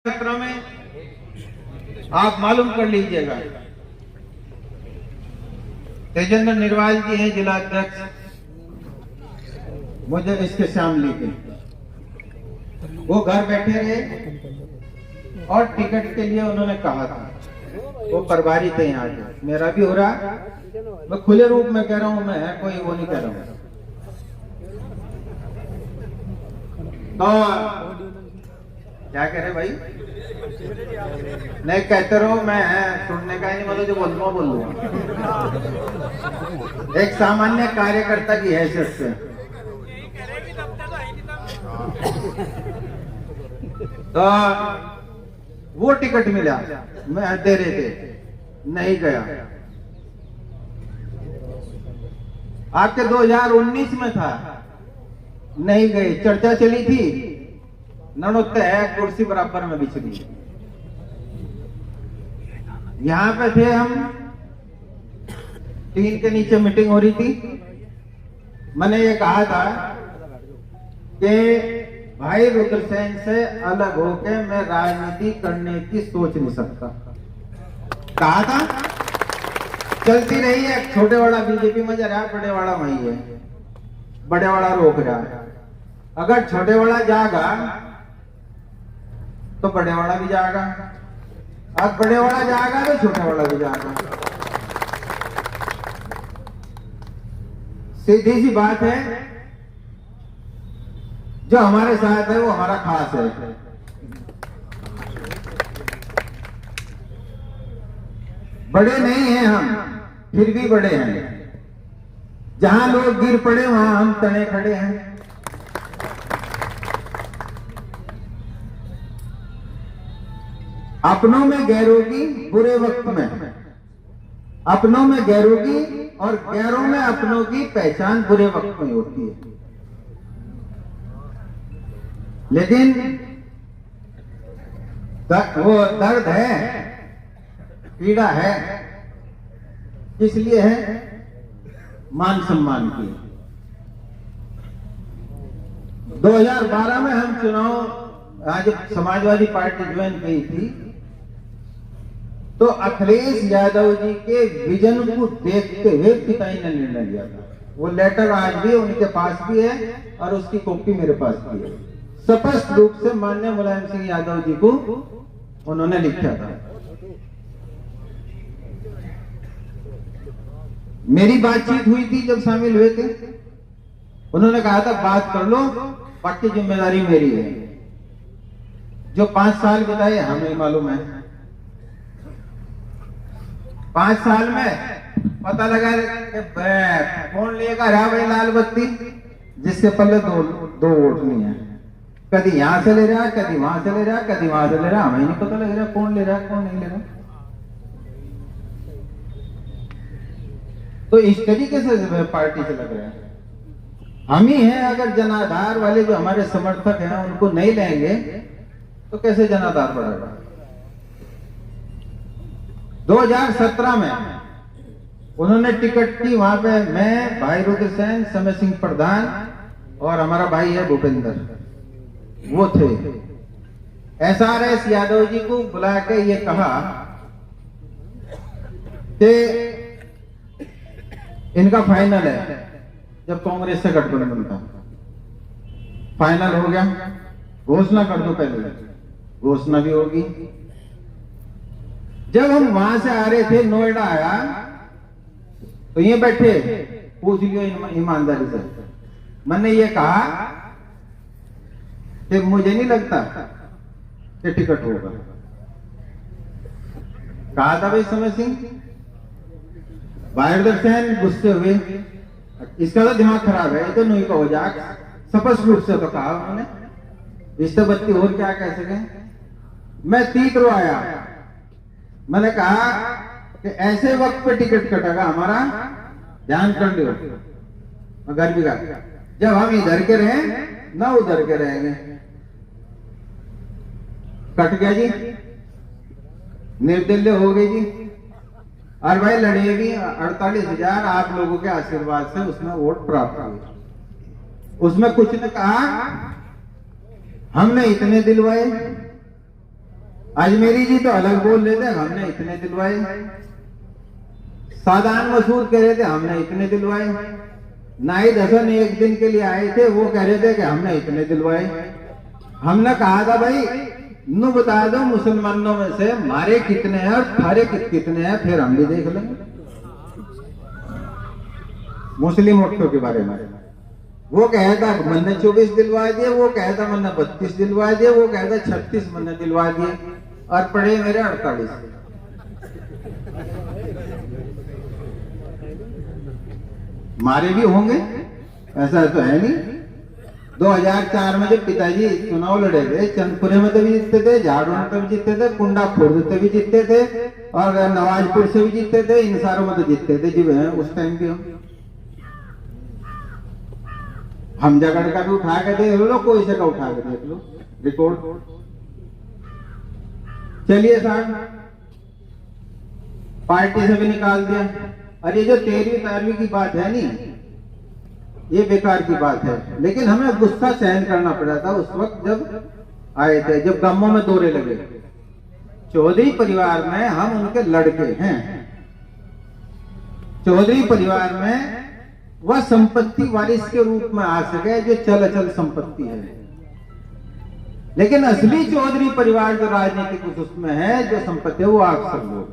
17 में आप मालूम कर लीजिएगा। तेजेंद्र निर्वाल जी हैं जिला अध्यक्ष, मुझे इसके शामली के, वो घर बैठे रहे और टिकट के लिए उन्होंने कहा था, वो प्रभारी थे यहाँ के। मेरा भी हो रहा, मैं खुले रूप में कह रहा हूँ, मैं कोई वो नहीं कह रहा हूँ। तो क्या कह रहे भाई, नहीं कहते रहो, मैं सुनने का ही नहीं, मतलब जो बोलूंगा बोल लूंगा एक सामान्य कार्यकर्ता की हैसियत से। तो वो टिकट मिला, मैं दे रहे थे, नहीं गया। आपके 2019 में था, नहीं गए। चर्चा चली थी, ननोत्ते है कुर्सी बराबर में बिछ गई। यहां पे थे हम, टीन के नीचे मीटिंग हो रही थी। मैंने ये कहा था कि भाई रुद्रसेन से अलग होके मैं राजनीति करने की सोच नहीं सकता। कहा था, चलती रही है। छोटे वाला बीजेपी में जा रहा, बड़े वाला वही है, बड़े वाला रोक रहा है। अगर छोटे वाला जागा तो बड़े वाला भी जाएगा, अब बड़े वाला जाएगा तो छोटे वाला भी जाएगा। सीधी सी बात है, जो हमारे साथ है वो हमारा खास है। बड़े नहीं हैं हम, फिर भी बड़े हैं। जहां लोग गिर पड़े वहां हम तने खड़े हैं। अपनों में गैरों की बुरे वक्त में, अपनों में गैरों की और गैरों में अपनों की पहचान बुरे वक्त में होती है। लेकिन वो दर्द है, पीड़ा है, किस लिए है? मान सम्मान की। 2012 में हम चुनाव, आज समाजवादी पार्टी ज्वाइन की थी, तो अखिलेश यादव जी के विजन को देखते हुए पिताई ने निर्णय लिया था। वो लेटर आज भी उनके पास भी है और उसकी कॉपी मेरे पास भी है। स्पष्ट रूप से माननीय मुलायम सिंह यादव जी को उन्होंने लिखा था। मेरी बातचीत हुई थी जब शामिल हुए थे, उन्होंने कहा था बात कर लो, बाकी जिम्मेदारी मेरी है। जो 5 साल बिताए हमें मालूम है। 5 साल में पता लगा कि कौन लेगा रहा भाई लाल बत्ती, जिसके पल्ले दो वोट नहीं है। कभी यहां से ले रहा, कभी वहां से ले रहा, कभी वहां से ले रहा, हमें नहीं पता लग रहा कौन ले रहा कौन नहीं ले रहा। तो इस तरीके से पार्टी से लग रहा है। हम ही हैं, अगर जनाधार वाले जो हमारे समर्थक हैं उनको नहीं लेंगे तो कैसे जनाधार बढ़ेगा? 2017 में उन्होंने टिकट की, वहां पे मैं, भाई रुद्रसेन, समय सिंह प्रधान और हमारा भाई है भूपेंद्र, वो थे। SRS यादव जी को बुला के ये कहा कि इनका फाइनल है। जब कांग्रेस से गठबंधन था, फाइनल हो गया, घोषणा कर दो। पहले घोषणा भी होगी। जब हम वहां से आ रहे थे, नोएडा आया तो ये बैठे, पूछ लियो ईमानदारी से। मैंने ये कहा कि मुझे नहीं लगता कि टिकट होगा। कहा था भाई समय सिंह। भाईदरसेन गुस्से हुए, इसका तो दिमाग खराब है, ये तो नहीं कहो जा। स्पष्ट रूप से तो कहा उन्होंने, इससे बच्ची और क्या कह सके। मैं तीतर आया, मैंने कहा कि ऐसे वक्त पे टिकट कटेगा हमारा, ध्यान कर लो। मगर भी जब हम इधर के रहे ना उधर के रहेंगे। कट गया जी, निर्दलीय हो गई जी। और भाई लड़ेगी 48,000 आप लोगों के आशीर्वाद से उसमें वोट प्राप्त हुए। उसमें कुछ ने कहा हमने इतने दिलवाए, अजमेरी जी तो अलग बोल रहे थे हमने इतने दिलवाए, सादान मसूद कह रहे थे हमने इतने दिलवाए, नाहिद हसन एक दिन के लिए आए थे वो कह रहे थे कि हमने इतने दिलवाए। हमने कहा था भाई नु बता दो मुसलमानों में से हमारे कितने हैं और थारे कितने हैं, फिर हम भी देख लेंगे। मुस्लिम वोटों के बारे में वो कहता मैंने 24 दिलवा दिए, वो कहता मैंने 32 दिलवा दिए, वो कहता 36 मैंने दिलवा दिए और पड़े मेरे 48। मारे भी होंगे, ऐसा तो है नहीं। 2004 में जब पिताजी चुनाव लड़े थे, चंदपुरे में तो भी जीतते थे, झाड़ू में तो भी जीतते थे, कुंडा खुर्द से भी जीतते थे और नवाजपुर से भी जीतते थे, इन सारों में तो जीतते थे जी उस टाइम भी। हम जगड़ का भी उठा के देख लो, कोई से का उठा के देख लो रिकॉर्ड। चलिए साहब पार्टी से भी निकाल दिया। और ये जो 13वीं 12वीं की बात है नहीं, ये बेकार की बात है, लेकिन हमें गुस्सा सहन करना पड़ा था उस वक्त जब आए थे, जब गांवों में दौरे लगे। चौधरी परिवार में हम उनके लड़के हैं, चौधरी परिवार में वह संपत्ति वारिस के रूप में आ सके जो चल अचल संपत्ति है, लेकिन असली चौधरी परिवार जो राजनीतिक उसमें है, जो संपत्ति है, वो आप सब लोग,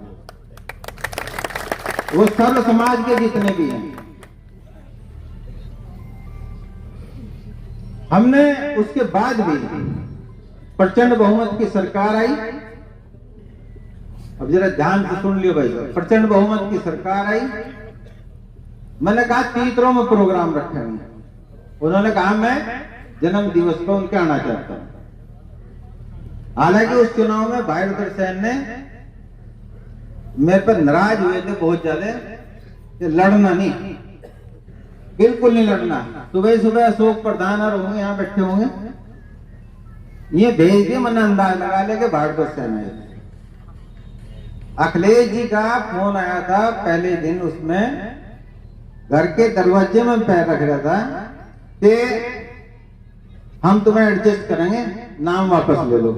वो सर्व समाज के जितने भी हैं। हमने उसके बाद भी प्रचंड बहुमत की सरकार आई। अब जरा ध्यान से सुन लियो भाई साहब, प्रचंड बहुमत की सरकार आई। मैंने कहा तीतरों में प्रोग्राम रखेंगे, उन्होंने कहा मैं जन्म दिवस पर उनके आना चाहता हूं। हालांकि उस चुनाव में भाई रुद्र सेन ने मेरे पर नाराज हुए थे बहुत ज्यादा कि लड़ना नहीं, बिल्कुल नहीं लड़ना। सुबह सुबह अशोक प्रधान और होंगे यहाँ बैठे होंगे, ये भेज दिए, मैंने अंदाज लगा ले कि भारत सेन आए। अखिलेश जी का फोन आया था पहले दिन, उसमें घर के दरवाजे में पैर रख रहा था कि हम तुम्हें एडजस्ट करेंगे, नाम वापस ले लो।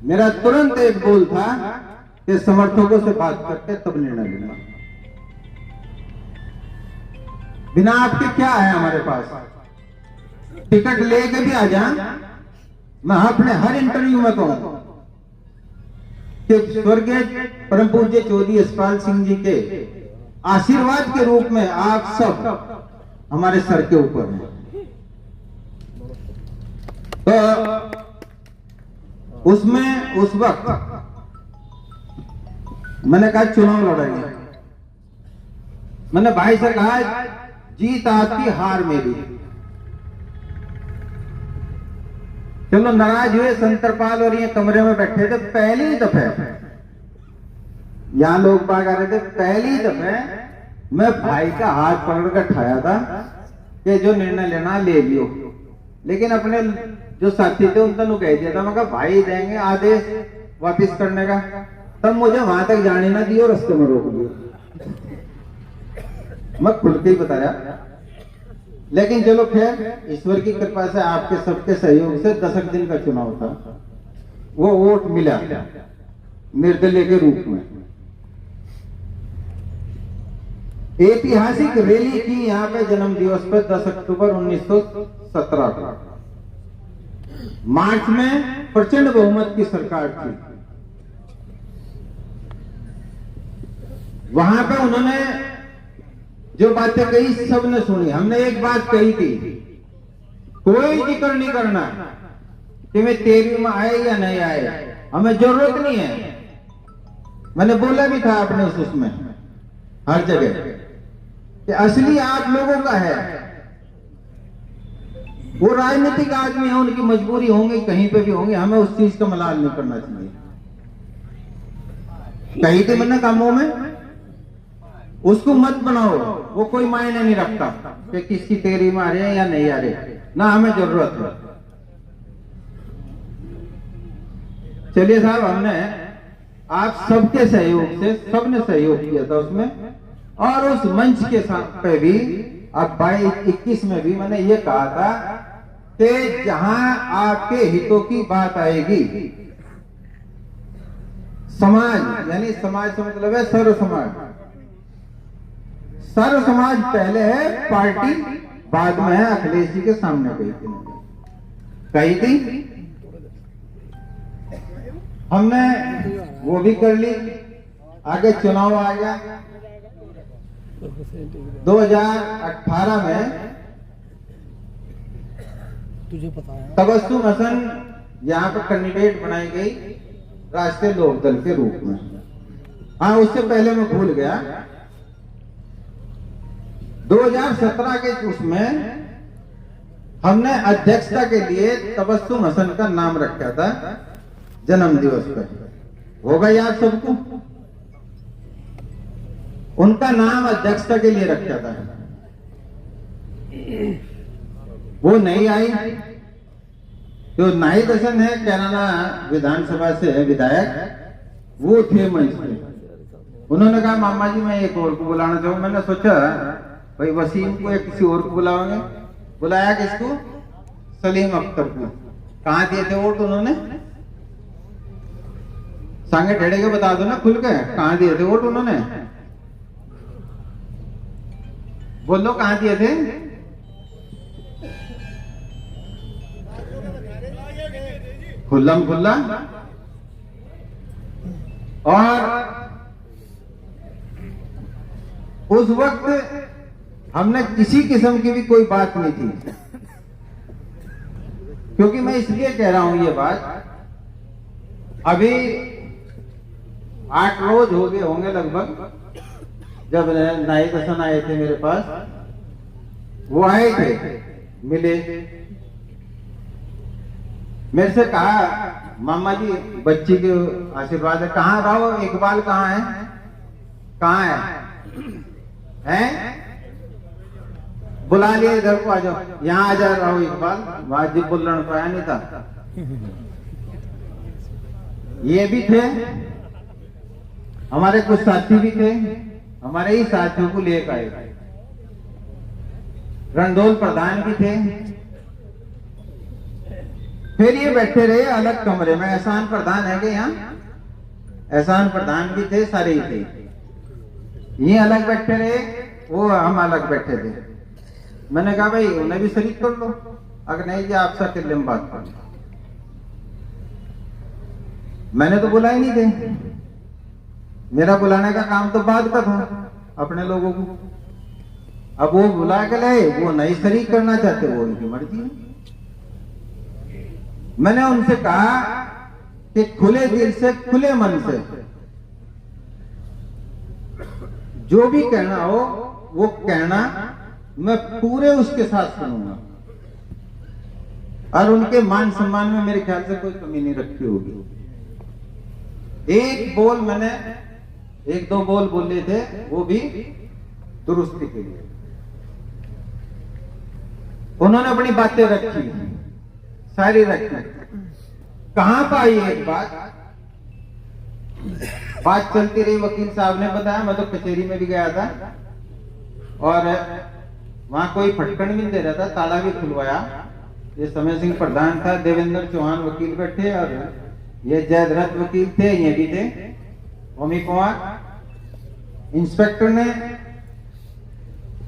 मेरा तुरंत एक बोल था कि समर्थकों से बात करके तब निर्णय लूंगा। बिना आपके क्या है हमारे पास, टिकट लेके भी आ जा। मैं अपने हर इंटरव्यू में कहूं कि स्वर्गीय परम पूज्य चौधरी यशपाल सिंह जी के आशीर्वाद के रूप में आप सब हमारे सर के ऊपर हैं। तो उसमें उस वक्त मैंने कहा चुनाव लड़ेंगे। मैंने भाई से कहा जीत आपकी हार मेरी। चलो नाराज हुए संतरपाल और ये कमरे में बैठे थे पहली दफे, यहां लोग बाग आ रहे थे, पहली दफे मैं भाई का हाथ पकड़ कर ठाया था कि जो निर्णय लेना ले लियो। लेकिन अपने जो साथी थे उनका नु कह दिया था, मैं कहा भाई देंगे आदेश वापिस करने का, तब मुझे वहां तक जाने ना दियो, रास्ते में रोक दियो। मैं खुल के ही बताया। लेकिन चलो खैर ईश्वर की कृपा से आपके सबके सहयोग से 10 दिन का चुनाव था, वो वोट मिला निर्दलीय के रूप में। ऐतिहासिक रैली की यहाँ पे जन्म दिवस पर 10 अक्टूबर 1917 को। मार्च में प्रचंड बहुमत की सरकार थी। वहां पे उन्होंने जो बातें कही सबने सुनी। हमने एक बात कही थी, कोई जिक्र नहीं करना कि वे 13वीं में आए या नहीं आए, हमें जरूरत नहीं है। मैंने बोला भी था अपने उसमें हर जगह कि असली आप लोगों का है। वो राजनीतिक आदमी है, उनकी मजबूरी होंगी, कहीं पे भी होंगे, हमें उस चीज का मलाल नहीं करना चाहिए। कही थी मैंने कामों में, उसको मत बनाओ, वो कोई मायने नहीं रखता कि किसकी 13वीं में आ रहे हैं या नहीं आ रहे, ना हमें जरूरत है। चलिए साहब, हमने आप सबके सहयोग से, सबने सहयोग किया था उसमें, और उस मंच के साथ पे भी अब 22-21 में भी मैंने ये कहा था कि जहां आपके हितों की बात आएगी समाज, यानी समाज से मतलब है सर्व समाज। सर्व समाज पहले है, पार्टी बाद में है। अखिलेश जी के सामने कही थी, हमने वो भी कर ली। आगे चुनाव आ गया 2018 में। तुझे पता है तबस्सुम हसन यहाँ पर कैंडिडेट बनाई गई राष्ट्रीय लोकदल के रूप में। हाँ, उससे पहले मैं भूल गया। 2017 के उसमें हमने अध्यक्षता के लिए तबस्सुम हसन का नाम रखा था जन्म दिवस पर। होगा याद सबको? उनका नाम अध्यक्षता के लिए रखा था। वो नहीं आई। जो नाहिद हसन है, कैराना विधानसभा से है विधायक, वो थे मंच पे। उन्होंने कहा मामा जी मैं एक और को बुलाना चाहूँ। मैंने सोचा भाई वसीम को या किसी और को बुलाओगे। बुलाया किसको? सलीम अख्तर को। कहाँ दिए थे वोट उन्होंने? सांगे ढेड़े के बता दो ना खुल के, कहाँ दिए थे वोट उन्होंने? बोलो कहाँ दिए थे? खुल्लम खुल्ला। और उस वक्त हमने किसी किस्म की भी कोई बात नहीं थी। क्योंकि मैं इसलिए कह रहा हूं ये बात, अभी 8 रोज हो गए होंगे लगभग जब नाहिद हसन आए थे मेरे पास। वो आए थे, मिले, मेरे से कहा मामा जी बच्ची के आशीर्वाद है। कहाँ रहो? इकबाल कहाँ है? कहाँ हैं? बुला लिए इधर को, आ जाओ यहाँ आ जा रहा हूँ इकबाल। वाजिब बुल्लन पाया नहीं था। ये भी थे, हमारे कुछ साथी भी थे, हमारे ही साथियों को लेकर आए। रंडोल प्रधान भी थे। फिर ये बैठे रहे अलग कमरे में। एहसान प्रधान है कि यहाँ? एहसान प्रधान भी थे, सारे ही थे। ये अलग बैठे रहे, वो हम अलग बैठे थे। मैंने कहा भाई उन्हें भी शरीक कर लो। अगर नहीं जी आपसे अकेले में बात कर। मैंने तो बुला ही नहीं थे। मेरा बुलाने का काम तो बाद का था अपने लोगों को। अब वो बुला के लाए, वो नहीं शरीक करना चाहते, वो उनकी मर्जी है। मैंने उनसे कहा कि खुले दिल से, खुले मन से जो भी कहना हो वो कहना, मैं पूरे उसके साथ सुनूंगा। और उनके मान सम्मान में मेरे ख्याल से कोई कमी नहीं रखी होगी। एक बोल मैंने, 1-2 बोल बोले थे, वो भी दुरुस्ती के लिए। उन्होंने अपनी बातें रखी, सारी रखी। कहां पाई एक बात चलती रही। वकील साहब ने बताया, मैं तो कचहरी में भी गया था और वहां कोई फटकन भी नहीं दे रहा था, ताला भी खुलवाया। ये समय सिंह प्रधान था, देवेंद्र चौहान वकील बैठे और ये जयद्रथ वकील थे, ये भी थे, ओमी कुमार। इंस्पेक्टर ने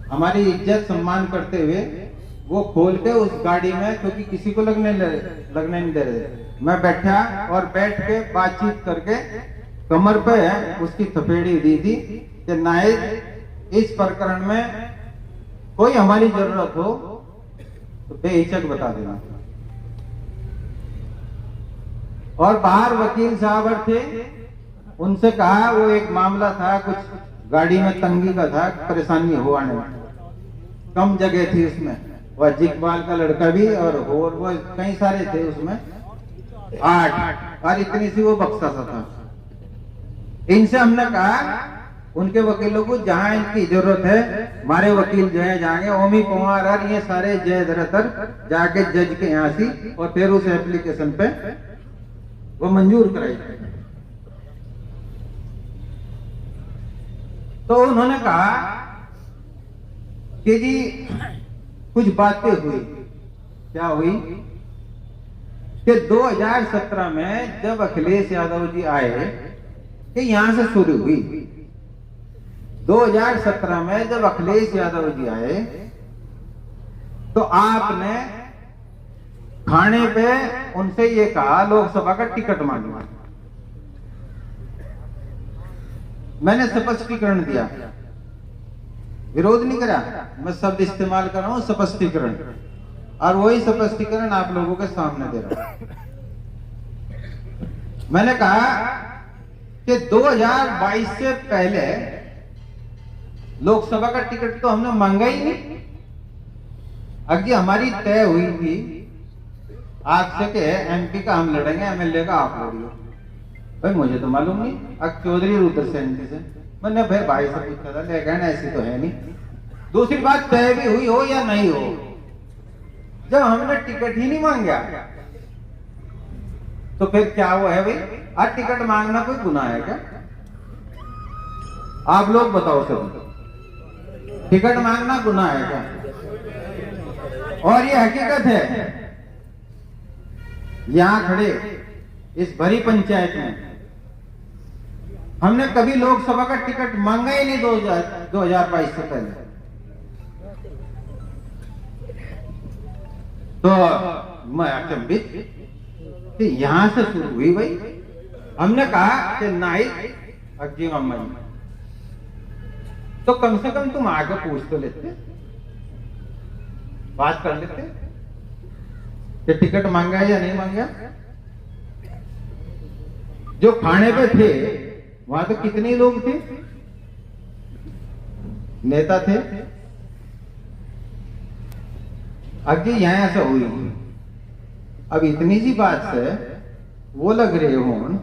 हमारी इज्जत सम्मान करते हुए वो खोल के उस गाड़ी में, क्योंकि किसी को लगने नहीं दे रहे, मैं बैठा और बैठ के बातचीत करके कमर पे उसकी थपेड़ी दी थी कि नायब इस प्रकरण में कोई हमारी जरूरत हो तो बेहिचक बता देना। और बाहर वकील साहब थे, उनसे कहा, वो एक मामला था, कुछ गाड़ी में तंगी का था, परेशानी हो आने में, कम जगह थी उसमें, वह इकबाल का लड़का भी और वो कई सारे थे उसमें, 8 और इतनी सी वो बक्सा सा था। इनसे हमने कहा उनके वकीलों को, जहां इनकी जरूरत है हमारे वकील जो है जाएंगे, ओमी कुमार और ये सारे जयद्रथर जाके जज के यहाँ सी और फिर उस एप्लीकेशन पे वो मंजूर कराई। तो उन्होंने कहा कि जी कुछ बातें हुई। क्या हुई कि 2017 में जब अखिलेश यादव जी आए कि यहां से शुरू हुई। 2017 में जब अखिलेश यादव जी आए तो आपने खाने पे उनसे ये कहा लोकसभा का टिकट मांगना। मैंने स्पष्टीकरण दिया, विरोध नहीं करा, मैं शब्द इस्तेमाल कर रहा हूं स्पष्टीकरण, और वही स्पष्टीकरण आप लोगों के सामने दे रहा हूं। मैंने कहा कि 2022 से पहले लोकसभा का टिकट तो हमने मांगा ही नहीं। अगर हमारी तय हुई थी आपसे के एमपी का हम लड़ेंगे, एमएलए का आप लड़िए। भाई मुझे तो मालूम नहीं, अब चौधरी रुद्र सेन जी से मैंने भाई से पूछा था, लेकिन ऐसी तो है नहीं। दूसरी बात, तय भी हुई हो या नहीं हो, जब हमने टिकट ही नहीं मांगा तो फिर क्या वो है भाई? आज टिकट मांगना कोई गुनाह है क्या? आप लोग बताओ सभी, टिकट मांगना गुनाह है क्या? और ये हकीकत है, यहां खड़े इस भरी पंचायत में हमने कभी लोकसभा का टिकट मांगा ही नहीं 2022 से पहले। तो मैं अचंभित कि यहां से शुरू हुई भाई। हमने कहा कि नाइक अज्जी अम्मा जी, तो कम से कम तुम आगे पूछ तो लेते, बात कर लेते कि टिकट मांगा या नहीं मांगा। जो खाने पे थे वहां तो कितने लोग थे, नेता थे। अज्जी यहां ऐसा हुई, अब इतनी सी बात से वो लग रहे हो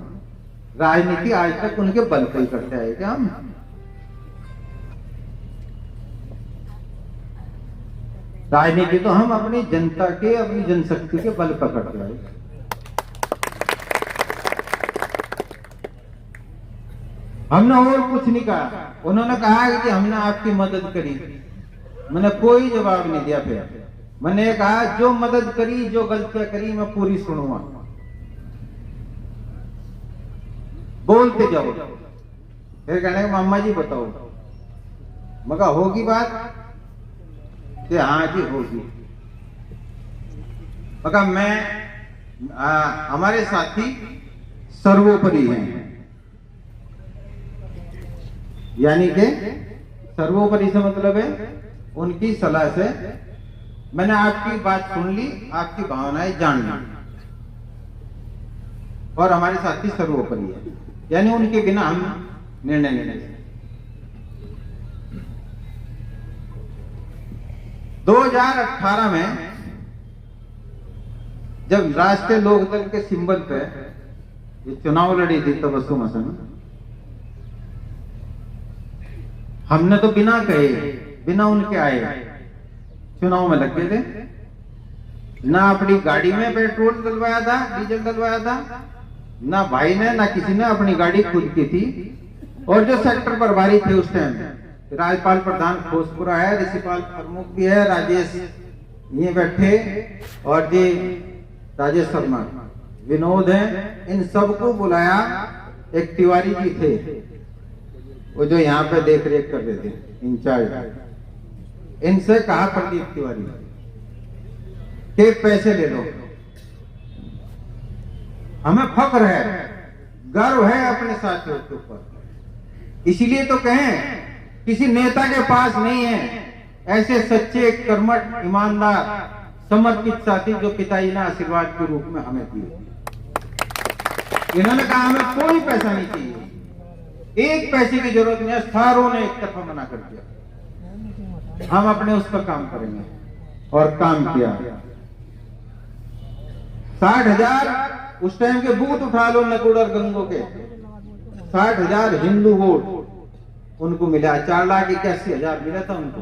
राजनीति आज तक उनके बल पे ही करते आए क्या हम? राजनीति तो हम अपनी जनता के, अपनी जनशक्ति के बल पर करते आए। हमने और कुछ नहीं कहा। उन्होंने कहा कि हमने आपकी मदद करी, मैंने कोई जवाब नहीं दिया। फिर मैंने कहा जो मदद करी, जो गलतियां करी मैं पूरी सुनूंगा, बोलते जाओ। फिर कहने मामा जी बताओ, मगर होगी बात कि हाँ जी होगी। मगर मैं हमारे साथी सर्वोपरि हैं, यानी कि सर्वोपरि से मतलब है उनकी सलाह से मैंने आपकी बात सुन ली, आपकी भावनाएं जान ली, और हमारे साथी सर्वोपरि है, यानी उनके बिना हम निर्णय नहीं ले सकते। 2018 में जब राष्ट्रीय लोकदल के सिंबल पे ये चुनाव लड़ी थी तबस्सुम हसन, हमने तो बिना कहे, बिना उनके आए चुनाव में लग गए थे। ना अपनी गाड़ी में पेट्रोल डलवाया था, डीजल डलवाया था, ना भाई ने ना किसी ने, अपनी गाड़ी खुद की थी। और जो सेक्टर प्रभारी थे उस टाइम, राज्यपाल प्रधान खोसपुरा है, ऋषिपाल प्रमुख भी है, राजेश ये बैठे, और जी राजेश शर्मा, विनोद है, इन सबको बुलाया। एक तिवारी जी थे वो जो यहाँ पे देख रेख कर रहे थे, इंचार्ज, इनसे कहा प्रदीप तिवारी के पैसे ले लो, हमें फख्र है, गर्व है अपने साथियों के ऊपर। इसीलिए तो कहें किसी नेता के पास नहीं है ऐसे सच्चे, कर्मठ, ईमानदार, समर्पित साथी जो पिताजी ने आशीर्वाद के रूप में हमें दिए। इन्होंने कहा हमें कोई पैसा नहीं चाहिए, एक पैसे की जरूरत नहीं है। सारों ने एक तरफा मना कर दिया, हम अपने उस पर काम करेंगे, और काम किया। 60,000 उस टाइम के बूथ उठा लो नकुड़ और गंगो के, 60,000 हिंदू वोट उनको मिला, 4,81,000 मिला था उनको।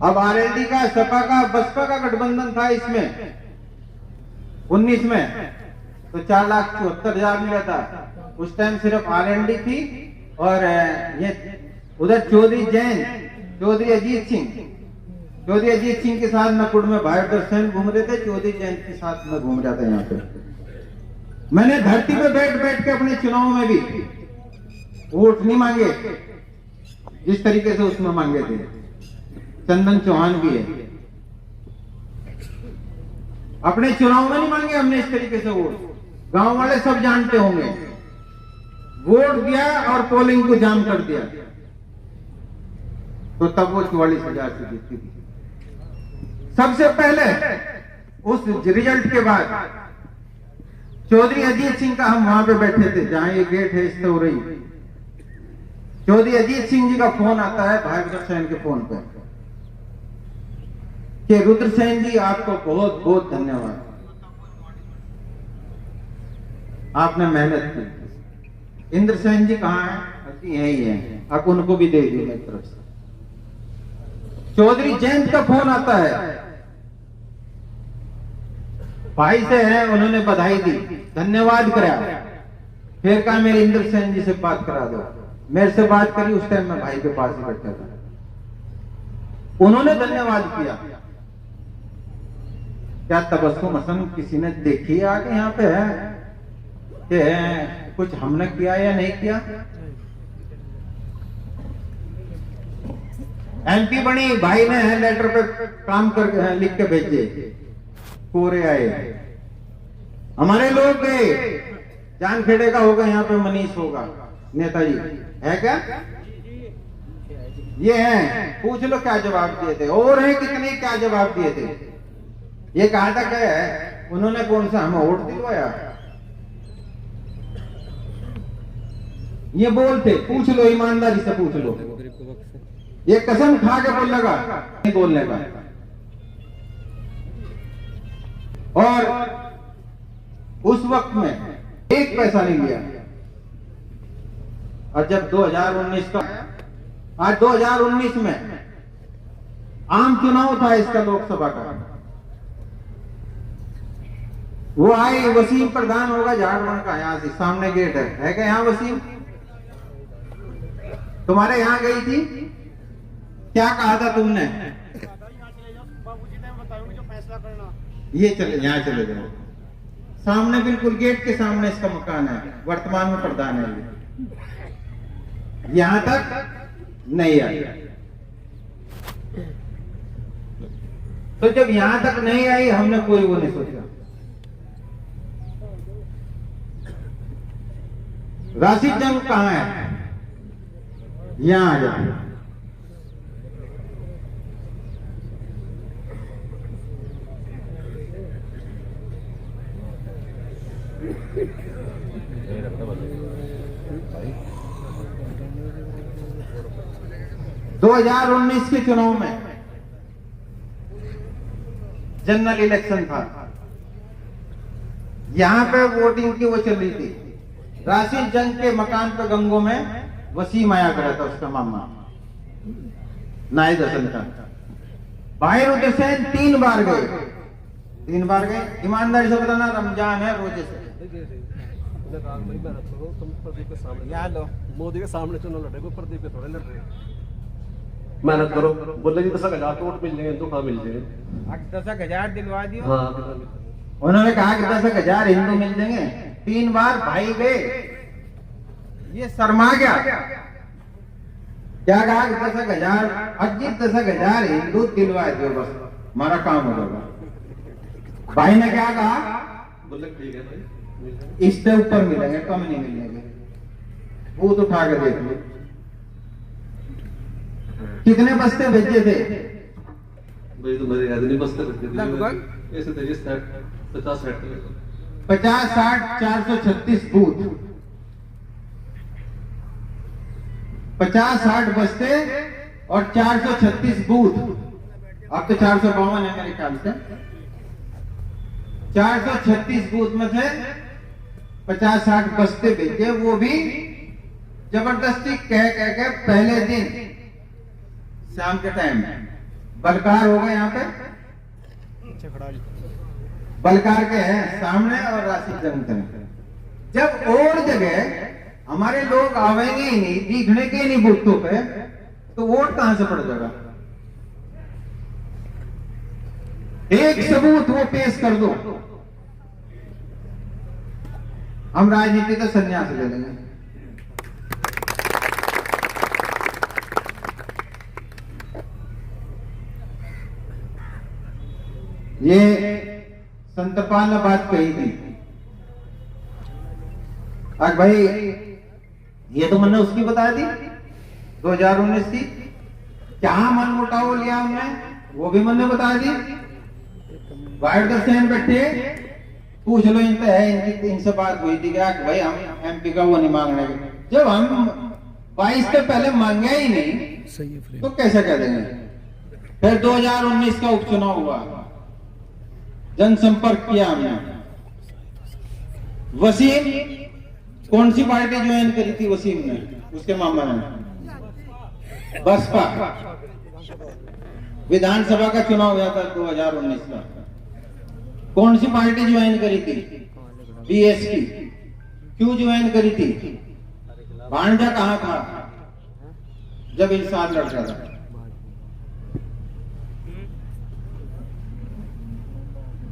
अब आरएलडी का, सपा का, बसपा का गठबंधन था इसमें 19 में, तो 4,74,000 मिला था। उस टाइम सिर्फ आरएलडी थी, और ये उधर चौधरी जैन, चौधरी अजीत सिंह के साथ नकुड़ में भाई दर्शन घूम रहे थे, चौधरी जैन के साथ में घूम रहा था। यहाँ पे मैंने धरती पे बैठ बैठ के अपने चुनाव में भी वोट नहीं मांगे जिस तरीके से उसमें मांगे थे। चंदन चौहान भी है, अपने चुनाव में नहीं मांगे हमने इस तरीके से वोट। गांव वाले सब जानते होंगे, वोट दिया और पोलिंग को जाम कर दिया, तो तब वो 44,000 से जीती थी। सबसे पहले उस रिजल्ट के बाद चौधरी अजीत सिंह का हम वहां पे बैठे थे, जहां ये गेट है इस तो रही। चौधरी अजीत सिंह जी का फोन आता है भागवत सेन के फोन पे कि रुद्रसेन जी आपको बहुत बहुत धन्यवाद, आपने मेहनत की। इंद्रसेन जी कहाँ है? यही है, आप उनको भी दे दिए मेरी तरफ से। चौधरी जयंत का फोन आता है, भाई से है, उन्होंने बधाई दी, धन्यवाद करा, फिर कहा मेरे इंद्रसेन जी से बात करा दो। मेरे से बात करी, उस टाइम मैं भाई के पास ही बैठा था, उन्होंने धन्यवाद किया। क्या तबस्सुम हसन किसी ने देखी आगे यहाँ पे है कि कुछ हमने किया या नहीं किया? एमपी बनी, भाई ने लेटर पे काम कर लिख के भेजे, कोरे आए, हमारे लोग गए, जानखेड़े का होगा यहाँ पे मनीष होगा, नेताजी है क्या? ये है, पूछ लो क्या जवाब दिए थे, और है कितने क्या जवाब दिए थे। ये कहा था क्या है, उन्होंने कौन सा हमें वोट दिलवाया? ये बोलते, पूछ लो, ईमानदारी से पूछ लो। ये कसम खा के बोल लगा नहीं बोलने का। और उस वक्त में एक पैसा नहीं लिया। और जब 2019 का, आज 2019 में आम चुनाव था इसका, लोकसभा का, वो आए, वसीम प्रधान होगा झारखंड का, यहां से सामने गेट है क्या यहाँ वसीम? तुम्हारे यहां गई थी, क्या कहा था तुमने? बाबूजी ने बताया जो फैसला करना, ये चले, यहाँ चले जाओ, सामने बिल्कुल गेट के सामने इसका मकान है, वर्तमान में प्रधान है ये। यहां तक नहीं आई, तो जब यहां तक नहीं आई हमने कोई वो नहीं सोचा। राशिद जंग कहां है? यहां आ जाओ। दो 2019 के चुनाव में जनरल इलेक्शन था, यहां पे वोटिंग की वो चल रही थी। राशिद जंग के मकान पे गंगों में वसीम आया करा था, उसका मामा नायद हसन का। भाई रुद्रसेन 3 बार गए। ईमानदारी से बताना, रमजान है, रोजे से यहाँ लो, मोदी के सामने चुनाव लड़े, प्रदीप पे थोड़े लड़ रहे। मेहनत करो, बोले जी 10,000 वोट मिल जाएंगे, तो कहाँ मिल जाएंगे? 10,000 दिलवा दियो। हाँ, उन्होंने कहा कि 10,000 हिंदू मिल जाएंगे। 3 बार भाई गए, ये शर्मा गया। क्या कहा कि 10,000 अजीत 10,000 हिंदू दिलवा दो, बस हमारा काम हो जाएगा। भाई ने क्या कहा? बोले ठीक है भाई, इससे ऊपर मिलेंगे, कम नहीं मिलेंगे। बूथ उठा के देख लो, कितने बस्ते भेजे थे? भाई तुम्हारे याद नहीं, बस्ते लगभग ऐसे थे 50-60 50-60 436 बूथ, 50-60 बस्ते और 436 बूथ। अब तो 452 है मेरे ख्याल से। 436 बूथ में से 50-60 बस्ते भेजे, वो भी जबरदस्ती कह के पहले दिन शाम के टाइम बलकार हो गए। यहाँ पे बलकार के हैं सामने और राशिद जंग थे। जब और जगह हमारे लोग आवेंगे ही नहीं, दिखने के नहीं बूथों पे, तो वोट कहां से पड़ जाएगा? एक सबूत वो पेश कर दो, हम राजनीति का संन्यास ले लेंगे। ये संतपाल ने बात कही थी। आज भाई ये तो मैंने उसकी बता दी 2019 की, क्या मन मुटाव लिया हमने वो भी मैंने बता दी। वाइट द सेन बैठे पूछ लो इनसे है, इनसे बात हुई थी क्या कि भाई हम एमपी का वो नहीं मांगने के, जब हम 22 के पहले मांगे ही नहीं तो कैसे कह देंगे। फिर 2019 का उपचुनाव हुआ, जनसंपर्क किया हमने। वसीम कौन सी पार्टी ज्वाइन करी थी वसीम ने, उसके मामा ने? बसपा। विधानसभा का चुनाव हुआ था 2019 का, कौन सी पार्टी ज्वाइन करी थी? बीएसपी। क्यों ज्वाइन करी थी? भांजा कहां था जब इंसाफ लड़ रहा था?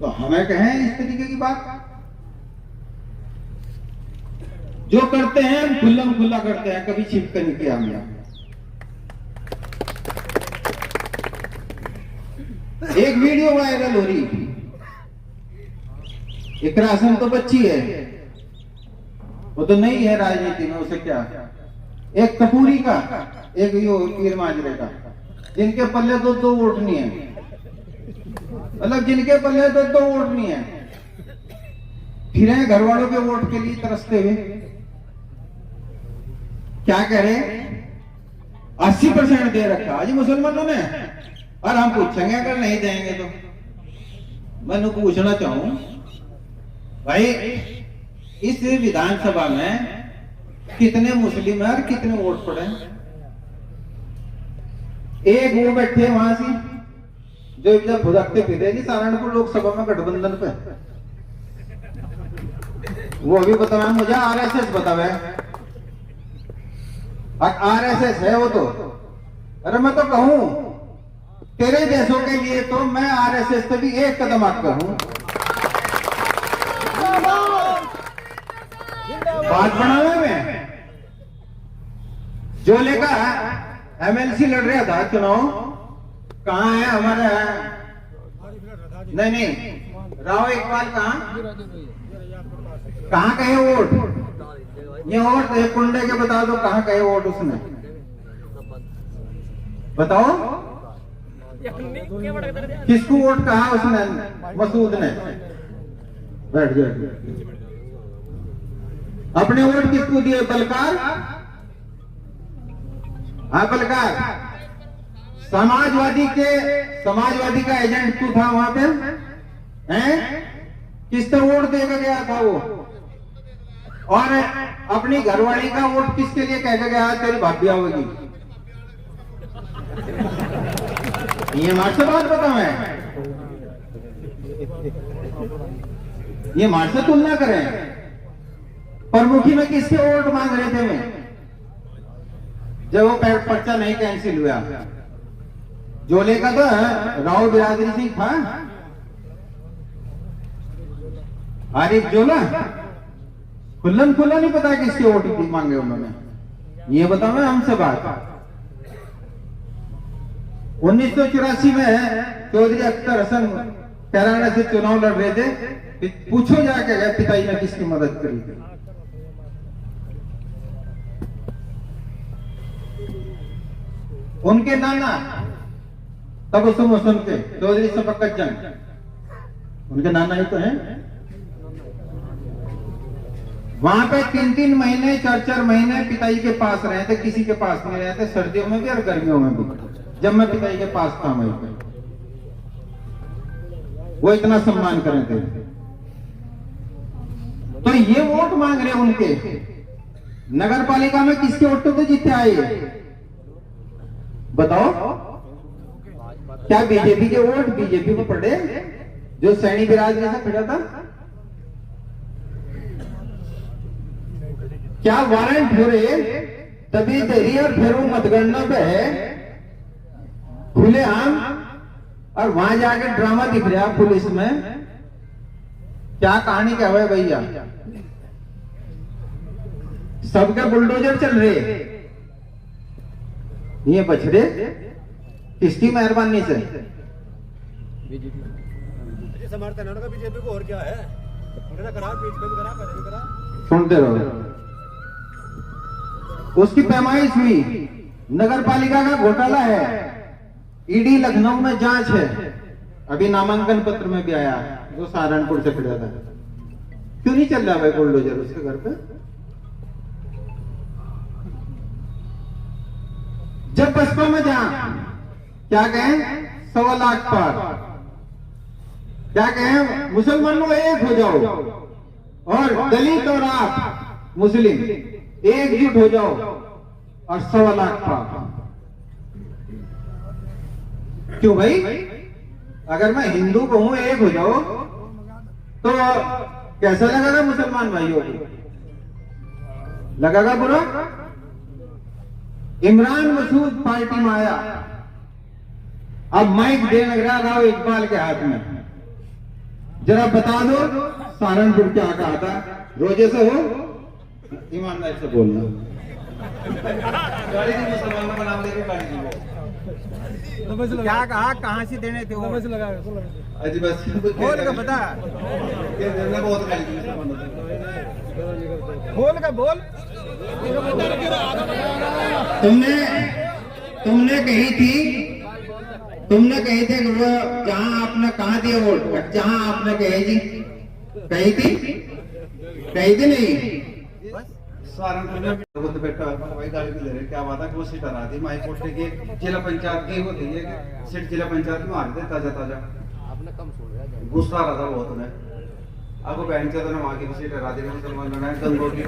तो हमें कहें इस तरीके की बात? जो करते हैं हम खुल्लम खुल्ला करते हैं, कभी छिप कर नहीं किया हमने। एक वीडियो वायरल हो रही, इकरा हसन तो बच्ची है, वो तो नहीं है राजनीति में, उसे क्या। एक कपूरी का, एक यो पीर माजरे का, जिनके पल्ले दो वोट नहीं है, मतलब जिनके पल्ले दो वोट नहीं है, फिर घर वालों के वोट के लिए तरसते हुए क्या कह रहे? 80% दे रखा आज मुसलमानों ने, और हम पूछेंगे अगर नहीं देंगे तो। मैं पूछना चाहूं भाई, इस विधानसभा में कितने मुस्लिम है और कितने वोट पड़े? एक वो बैठे वहां से जो इधर भुदकते फिरे नहीं सहारनपुर लोकसभा में गठबंधन पे, वो भी बतावे मुझे, आरएसएस बतावे, आरएसएस है वो तो। अरे मैं तो कहूं तेरे देशों के लिए तो मैं आरएसएस से भी एक कदम आगे हूं। बात बनावे में जो लेकर एमएलसी लड़ रहा था चुनाव, कहां है हमारा? नहीं राव इकबाल कहां कहे वोट? ये वोट एक कुंडे के बता दो, कहां कहे वोट उसने? बताओ किसको वोट कहा उसने? मसूद ने। बैठ जाए। अपने वोट किसको दिए? बलकार। हाँ बलकार, समाजवादी का एजेंट तू था वहां पे, हैं? किसने वोट देकर गया था वो? और अपनी घरवाली का वोट किसके लिए कह के गया? तेरी भाभी होगी। ये मार से बात बताओ, ये मार से तुलना करें। प्रमुखी में किसके वोट मांग रहे थे मैं जब वो पर्चा नहीं कैंसिल हुआ? जोले का तो राव बिरादरी सिंह था, आरिफ जोला। खुल्लम खुल्ला नहीं पता किसके वोट मांगे उन्होंने, ये बताओ हमसे बात। 1984 में चौधरी अख्तर हसन कैराना से चुनाव लड़ रहे थे, पूछो जाके गए पिताजी ने किसकी मदद करी थी? उनके नाना तबसुम हसन के चौधरी शफकत जंग, उनके नाना ही तो हैं। वहां पे 3-3 महीने 4-4 महीने पिताजी के पास रहे थे, किसी के पास नहीं रहे थे, सर्दियों में भी और गर्मियों में भी। जब मैं पिताजी के पास था वहीं पे, वो इतना सम्मान करे थे। तो ये वोट मांग रहे उनके। नगर पालिका में किसके वोट तो जीते आए बताओ? क्या बीजेपी के वोट बीजेपी को पड़े जो सैनी बिरादरी से खड़ा था? क्या वारंट हो रहे तभी देरी और फिर वो मतगणना पे है खुलेआम, और वहां जाके ड्रामा दिख रहा पुलिस में। क्या कहानी क्या है भैया? सबके बुलडोजर चल रहे, ये बछड़े किसकी मेहरबानी से? ऐसा मारता है ना बीजेपी को, और क्या है? मेरा करा, बीच पे भी करा, पहले भी करा। सुनते रहो। उसकी पैमाइश हुई, नगर पालिका का घोटाला है, ईडी लखनऊ में जांच है, अभी नामांकन पत्र में भी आया जो सहारनपुर से खड़ा था। क्यों नहीं चल रहा भाई बुलडोजर उसके घर पे? जब बसपा में जा क्या कहें, 1.25 लाख पार, क्या कहें, मुसलमानों एक हो जाओ और दलित और आप मुस्लिम एकजुट हो जाओ और 1.25 लाख पार। क्यों भाई? अगर मैं हिंदू कहूं एक हो जाओ तो कैसा लगेगा मुसलमान भाइयों को? लगेगा बुरा? इमरान मसूद पार्टी में आया, अब माइक दे लग रहा राव इकबाल के हाथ में, जरा बता दो सहारनपुर क्या कहा था? रोजे से हो, ईमानदारी से बोलना। गाड़ी दी मुसलमानों का नाम लेके गाड़ी दी। क्या कहा, कहाँ से देने थे वो? अजी बस बोल का बता, बहुत गाड़ी दी मुसलमानों को। बोल का बोल। तुमने कही थी कि वो जहां आपने कहा दिया वोट, जहां आपने कही थी नहीं। सहारनपुर में बैठा भाई गाड़ी ले रहे, क्या बात है कि वो सीट हरा दी माई कोटे की, जिला पंचायत की होती है सीट, जिला पंचायत में हार दे ताजा आपने कम छोड़ गुस्सा आ रहा था बहुत उन्हें। आपको बहन से तो ना वहाँ की सीट हरा दी मुसलमान ने, गंगो की,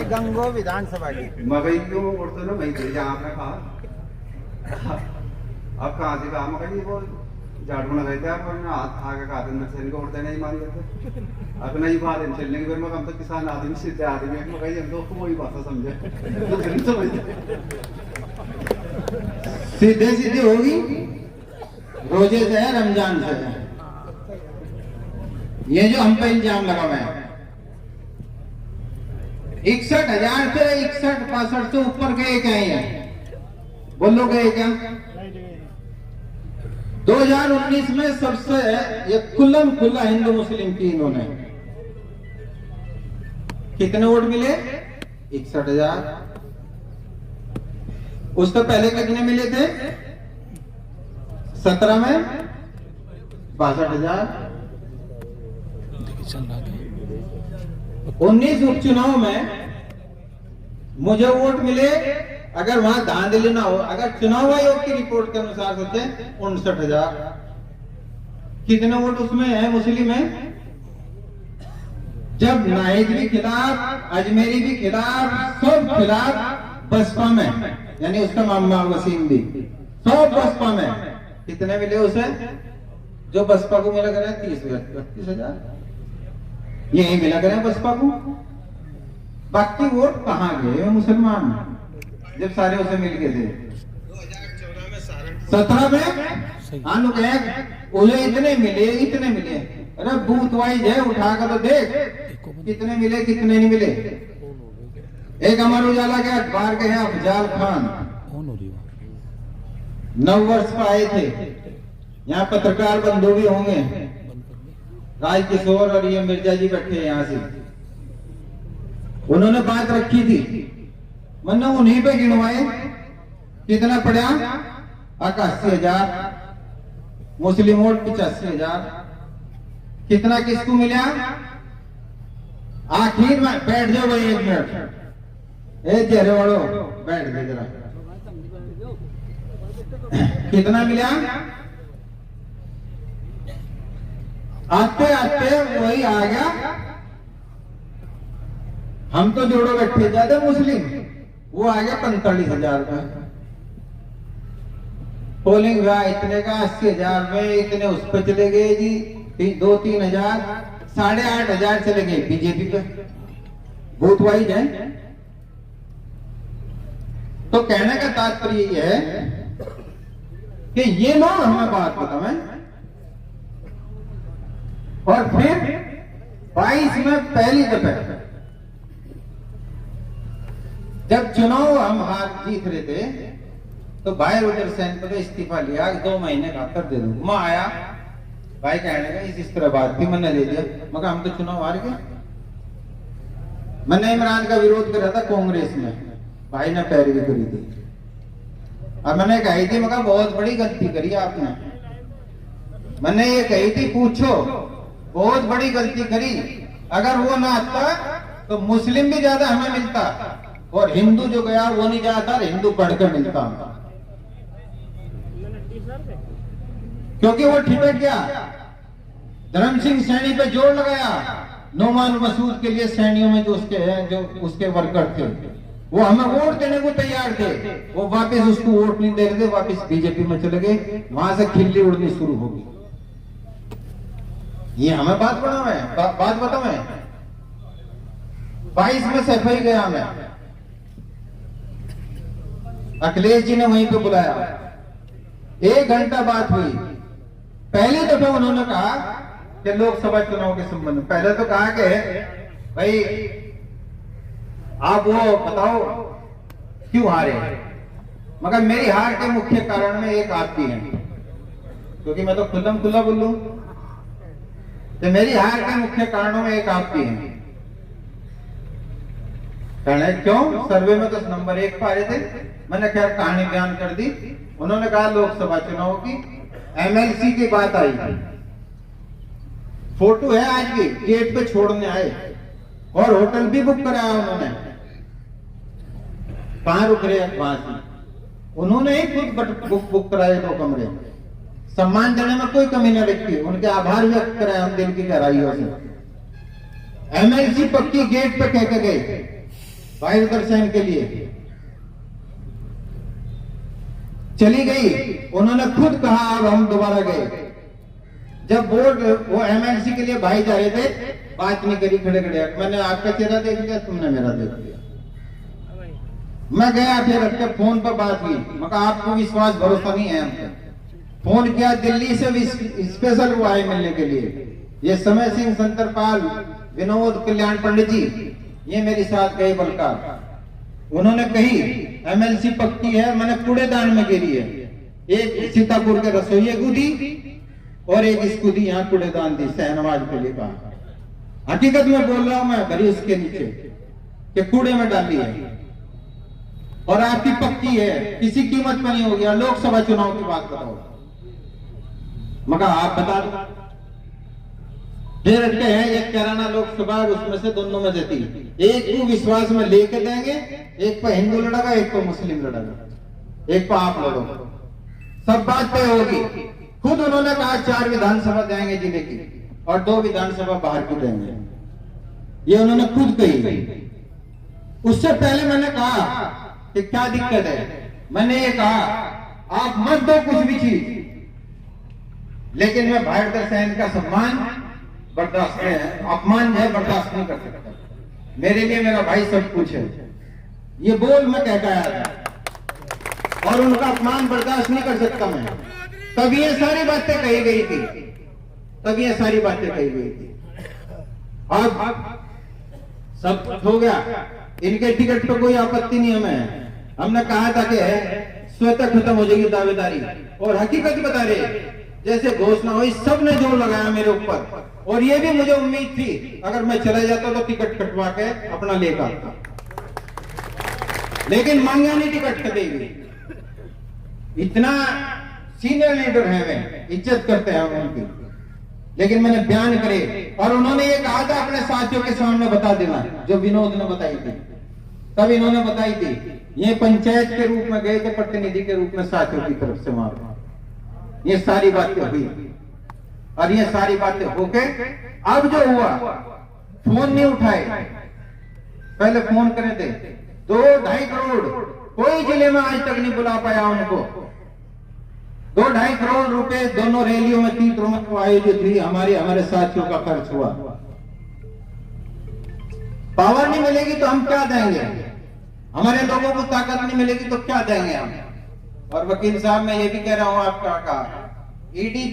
गंगो विधानसभा की मकई क्यों उड़ते ना वही थी जहाँ आपने कहा। आप कहाँ से कहा? मकई वो झाड़ू लगाए थे आप, हाथ आगे कहा नक्सली को उड़ते नहीं मान लेते, अब नहीं बात है चलने की, हम तो किसान आदमी सीधे आदमी मकई हम तो वही भाषा समझे सीधे होगी। रोजे से है, रमजान से है, ये जो हम पे इल्जाम लगा हुआ है 61,000 से 61-62 से ऊपर गए क्या हैं? बोलो गए क्या? 2019 में सबसे ये खुल्लम खुल्ला हिंदू मुस्लिम की इन्होंने कितने वोट मिले? 61,000। उससे पहले कितने मिले थे? 17 में 62,000। 19 उपचुनाव में मुझे वोट मिले, अगर वहां धांधली ना हो, अगर चुनाव आयोग की रिपोर्ट के अनुसार सोचे 59,000। कितने वोट उसमें है मुस्लिम है? जब नाहिद भी खिलाफ, अजमेरी भी खिलाफ, सब खिलाफ बसपा में, यानी उसका मामा वसीम भी सब बसपा में। कितने मिले उसे? जो बसपा को मिला करे 30,000 यही मिला करे बसपा को। बाकी वोट कहाँ गए मुसलमान जब सारे उसे मिल गए थे? 17 में आलू उसे इतने मिले। अरे बूथ वाइज है, उठा कर तो देख कितने मिले कितने नहीं मिले। एक अमर उजाला के अखबार के हैं अफजाल खान, 9 वर्ष पर आए थे, यहाँ पत्रकार बंधु भी होंगे, राज किशोर और ये मिर्जा जी बैठे यहाँ से। उन्होंने बात रखी थी, मैंने उन्हीं पे गिनवाए। कितना पड़ा? 81,000। मुस्लिम वोट 85,000। कितना किसको मिला? आखिर में बैठ जाओ भाई 1 मिनट, ए चेहरे वालों बैठ गए जरा। कितना मिला? आते आते वही आ गया, हम तो जोड़ो बैठे ज्यादा मुस्लिम, वो आ गया 45,000 में। पोलिंग हुआ इतने का 80,000 में, इतने उस पर चले गए जी 2-3 हजार, 8,500 चले गए बीजेपी पे। बूथ वाइज है। तो कहने का तात्पर्य ये है कि ये लो हमें बात बताओ। और फिर 22 में पहली दफे जब चुनाव हम हार जीत रहे थे तो भाई रोजर सेन पर इस्तीफा लिया, 2 महीने का कर दे दूं। मैं आया भाई कहने का इस तरह बात थी, मैंने ले दिया। मगर हम तो चुनाव हार गए। मैंने इमरान का विरोध करा था कांग्रेस में, भाई ने पैरवी करी थी और मैंने कही थी मगर बहुत बड़ी गलती करी आपने। मैंने ये कही थी पूछो, बहुत बड़ी गलती करी। अगर वो ना आता तो मुस्लिम भी ज्यादा हमें मिलता और हिंदू जो गया वो नहीं जाता, हिंदू बढ़कर मिलता। क्योंकि वो ठिठक गया, धर्म सिंह सैनी पे जोर लगाया, नोमान मसूद के लिए सैनियों में जो उसके वर्कर थे वो हमें वोट देने को तैयार थे। वो वापस उसको वोट नहीं दे रहे थे, वापस बीजेपी में चले गए। वहां से खिल्ली उड़नी शुरू होगी। ये हमें बात बताओ मैं 22 में सफाई गया मैं, अखिलेश जी ने वहीं पे बुलाया, 1 घंटा बात हुई। पहली दफा उन्होंने कहा कि लोकसभा चुनाव के संबंध में, पहले तो कहा कि भाई आप वो बताओ क्यों हारे। मगर मेरी हार के मुख्य कारण में एक आप भी हैं, क्योंकि मैं तो खुल्ला बोलूं तो मेरी हार के मुख्य कारणों में एक आप भी हैं। कहने क्यों, सर्वे में तो नंबर 1 पा रहे थे। मैंने खैर कहानी बयान कर दी। उन्होंने कहा लोकसभा चुनाव की एमएलसी की बात आई, फोटो है आज भी, गेट पे छोड़ने आए और होटल भी बुक कराया उन्होंने। कहां रुक रहे वहां से, उन्होंने ही खुद बुक कराए 2 कमरे। सम्मान देने में कोई कमी न रखी, उनके आभार व्यक्त कराए हम दिल की गहराइयों से। एमएलसी पक्की गेट पे कह के गए भाई दर्शन के लिए, चली गई। उन्होंने खुद कहा अब हम दोबारा गए। जब बोर्ड वो एमएलसी के लिए भाई जा रहे थे, बात नहीं करी, खड़े खड़े। मैंने आपका चेहरा देख लिया, तुमने मेरा देख लिया। मैं गया, फिर अपने फोन पर बात हुई। मगर आपको विश्वास भरोसा नहीं है हमको। फोन किया दिल्ली से भी स्पेशल वो आए मिलने के लिए, ये समय सिंह, संतरपाल, विनोद, कल्याण पंडित जी, ये मेरे साथ गए बलकार। उन्होंने कही एमएलसी पक्की है, मैंने कूड़ेदान में गिरी है। एक सीतापुर के रसोइये को दी और एक इसको दी, यहाँ कूड़ेदान दी, शहनवाज के लिए कहा। हकीकत में बोल रहा हूं मैं, भरी उसके नीचे कि कूड़े में डाली है और आपकी पक्की है, किसी कीमत पर नहीं हो गया। लोकसभा चुनाव की बात बताओ, मगर आप बता दो। फिर रखते हैं एक कराना लोकसभा, उसमें से दोनों में देती, एक को विश्वास में लेके देंगे, एक पर हिंदू लड़ेगा, एक पर मुस्लिम लड़ेगा, एक पर आप लड़ोगे, सब बात तय होगी। खुद उन्होंने कहा 4 विधानसभा देंगे जिले की और 2 विधानसभा बाहर की देंगे, ये उन्होंने खुद कही। उससे पहले मैंने कहा कि क्या दिक्कत है, मैंने ये कहा आप मत दो कुछ भी चीज, लेकिन मैं भारतीय सैन्य का सम्मान बर्दाश्त है, अपमान है बर्दाश्त नहीं कर सकता। मेरे लिए मेरा भाई सब कुछ है, ये बोल मैं कहता आया था और उनका अपमान बर्दाश्त नहीं कर सकता मैं। तब ये सारी बातें कही गई थी, तब ये सारी बातें कही गई थी। अब सब हो गया, इनके टिकट पे कोई आपत्ति नहीं हमें। हमने कहा था कि स्वतः खत्म हो जाएगी दावेदारी, और हकीकत बता रहे, जैसे घोषणा हुई सबने जोर लगाया मेरे ऊपर, और ये भी मुझे उम्मीद थी अगर मैं चला जाता तो टिकट कटवा के अपना लेकर आता, लेकिन मांगा नहीं टिकट कटेगी। इतना सीनियर लीडर है, वे इज्जत करते हैं उनकी, लेकिन मैंने बयान करे और उन्होंने ये कहा था अपने साथियों के सामने बता देना, जो विनोद ने बताई थी, तब इन्होंने बताई थी। ये पंचायत के रूप में गए थे, प्रतिनिधि के रूप में साथियों की तरफ से वहां ये सारी बातें हुई, और ये सारी बातें होके अब जो हुआ, फोन नहीं उठाए, पहले फोन करे थे 2-2.5 करोड़, कोई जिले में आज तक नहीं बुला पाया उनको। 2-2.5 करोड़ रुपए दोनों रैलियों में, 3 करोड़ आयोजित हुई, हमारे साथियों का खर्च हुआ। पावर नहीं मिलेगी तो हम क्या देंगे, हमारे लोगों को ताकत नहीं मिलेगी तो क्या देंगे हम। और वकील साहब मैं ये भी कह रहा हूं, आपका कहा ईडी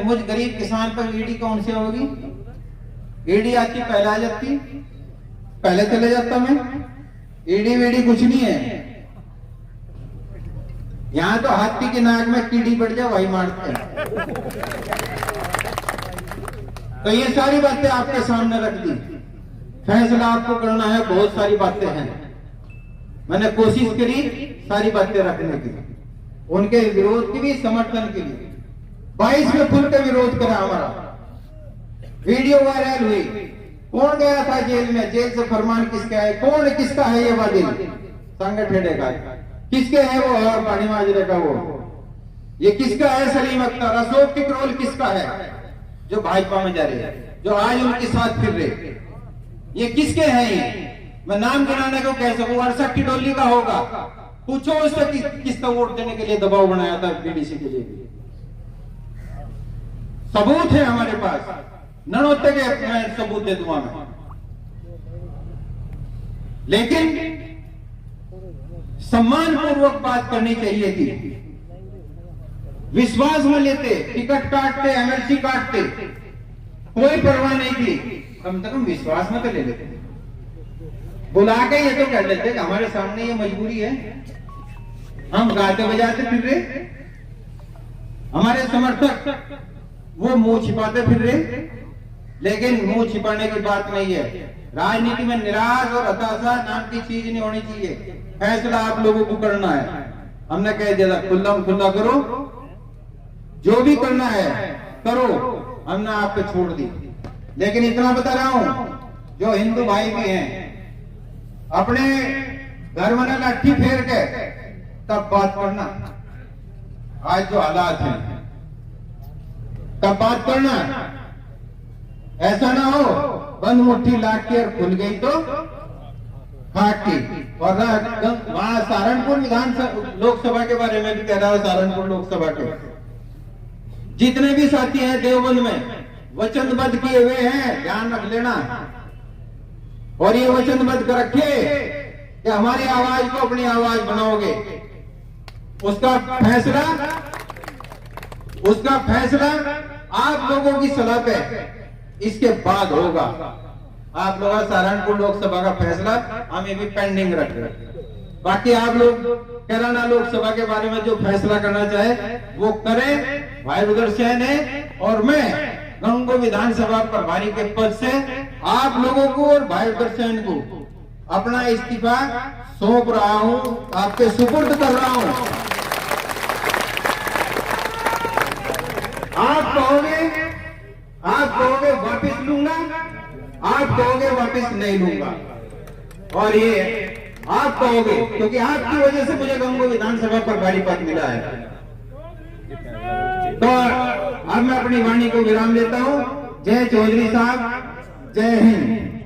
मुझ गरीब किसान पर ईडी कौन सी होगी? ईडी आती पहले आ जाती, पहले चले जाता मैं। ईडी वीडी कुछ नहीं है, यहाँ तो हाथी के नाक में कीड़ी बढ़ जाए वही मारते हैं। तो ये सारी बातें आपके सामने रख दी। फैसला आपको करना है, बहुत सारी बातें हैं। मैंने कोशिश करी सारी बातें रखने की, उनके विरोध की भी, समर्थन की भी। 22 में खुल के विरोध करा हमारा, वीडियो वायरल हुई। कौन गया था जेल में, जेल से फरमान किसका है, कौन किसका है ये बादल संगठेड़े का, किसके है वो, और पानी माजरे का वो, ये किसका है सलीम अख्तर, अशोक टिकरोल किसका है जो भाजपा में जा रहे हैं, जो आज उनके साथ फिर रहे, ये किसके हैं ये? मैं नाम गिनाने को कह सकूं, अरशद टिडोली का होगा, पूछो उससे किसका वोट देने के लिए दबाव बनाया था बीडीसी के लिए। सबूत है हमारे पास, ननोते के मैं सबूत दे दूंगा मैं। लेकिन सम्मान पूर्वक बात करनी चाहिए थी, विश्वास में लेते, टिकट काटते, एमएलसी काटते, कोई परवाह नहीं थी, कम से कम विश्वास में तो ले लेते, बुला के ये तो कह लेते कि हमारे सामने ये मजबूरी है, हम गाते बजाते फिर रहे, हमारे समर्थक वो मुंह छिपाते फिर रहे। लेकिन मुंह छिपाने की बात नहीं है, राजनीति में निराश और हताशा नाम की चीज नहीं होनी चाहिए। फैसला आप लोगों को करना है, हमने कह दिया खुला खुला करो, जो भी करना है करो, हमने आप पे छोड़ दी। लेकिन इतना बता रहा हूं, जो हिंदू भाई भी हैं, अपने घर में लाठी फेर के तब बात करना, आज जो हालात हैं तब बात करना, ऐसा ना हो बंद मुट्ठी लाठी और खुल गई तो फाट की। और वहां सहारनपुर विधानसभा लोकसभा के बारे में भी कह रहा हूं, सहारनपुर लोकसभा के जितने भी साथी हैं देवबंद में वचनबद्ध किए हुए हैं, ध्यान रख लेना, और ये वचनबद्ध कर रखे कि हमारी आवाज को अपनी आवाज बनाओगे। उसका फैसला आप लोगों की सलाह पे इसके बाद होगा। आप लोग सहारनपुर लोकसभा का फैसला हम ये भी पेंडिंग रख रहे हैं। बाकी आप लोग कैराना लोकसभा के बारे में जो फैसला करना चाहे वो करें। भाई रुद्रसेन है और मैं गंगो विधानसभा प्रभारी के पद से आप लोगों को और भाई रुद्रसेन को अपना इस्तीफा सौंप रहा हूं, आपके सुपुर्द कर रहा हूं। आप कहोगे वापस लूंगा, आप कहोगे वापस नहीं लूंगा, और ये आप कहोगे क्योंकि आपकी वजह से मुझे गंगो विधानसभा प्रभारी पद मिला है। तो अब मैं अपनी वाणी को विराम देता हूं। जय चौधरी साहब, जय हिंद।